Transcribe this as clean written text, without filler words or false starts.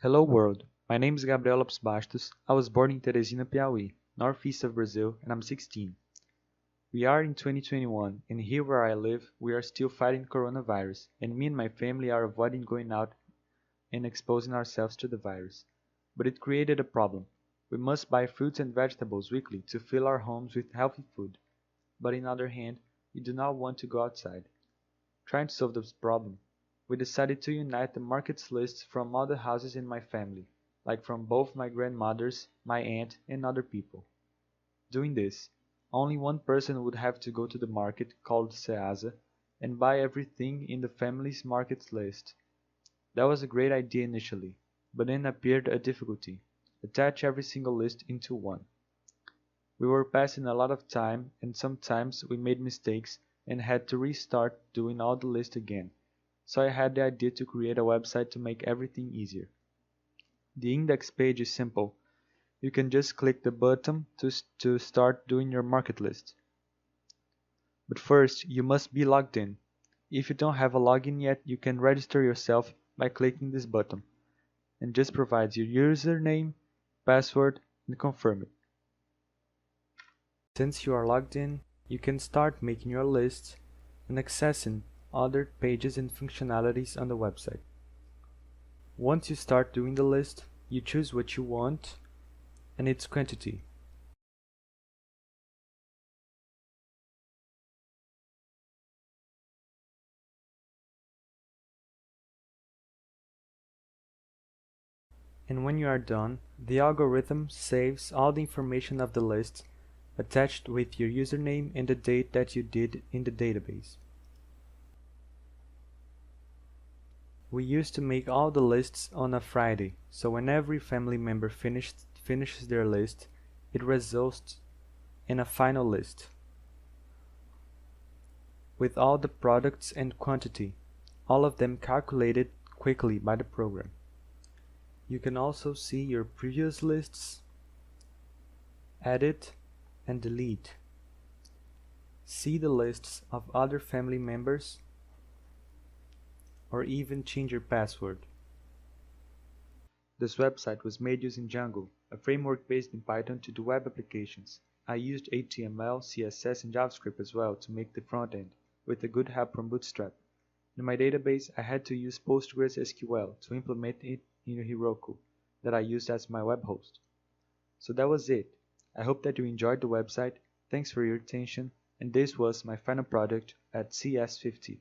Hello world, my name is Gabriel. I was born in Teresina, Piauí, northeast of Brazil, and I'm 16. We are in 2021, and here where I live, we are still fighting coronavirus, and me and my family are avoiding going out and exposing ourselves to the virus. But it created a problem. We must buy fruits and vegetables weekly to fill our homes with healthy food. But on the other hand, we do not want to go outside. Trying to solve this problem, we decided to unite the markets lists from all the houses in my family, like from both my grandmothers, my aunt, and other people. Doing this, only one person would have to go to the market called Ceasa and buy everything in the family's markets list. That was a great idea initially, but then appeared a difficulty: attach every single list into one. We were passing a lot of time and sometimes we made mistakes and had to restart doing all the list again, so I had the idea to create a website to make everything easier. The index page is simple. You can just click the button to start doing your market list. But first, you must be logged in. If you don't have a login yet, you can register yourself by clicking this button, and just provide your username, password, and confirm it. Since you are logged in, you can start making your lists and accessing other pages and functionalities on the website. Once you start doing the list, you choose what you want and its quantity. And when you are done, the algorithm saves all the information of the list attached with your username and the date that you did in the database. We used to make all the lists on a Friday, so when every family member finishes their list, it results in a final list with all the products and quantity, all of them calculated quickly by the program. You can also see your previous lists, edit and delete, see the lists of other family members, or even change your password. This website was made using Django, a framework based in Python to do web applications. I used HTML, CSS, and JavaScript as well to make the front end, with a good help from Bootstrap. In my database, I had to use PostgreSQL to implement it in Heroku, that I used as my web host. So that was it. I hope that you enjoyed the website. Thanks for your attention, and this was my final project at CS50.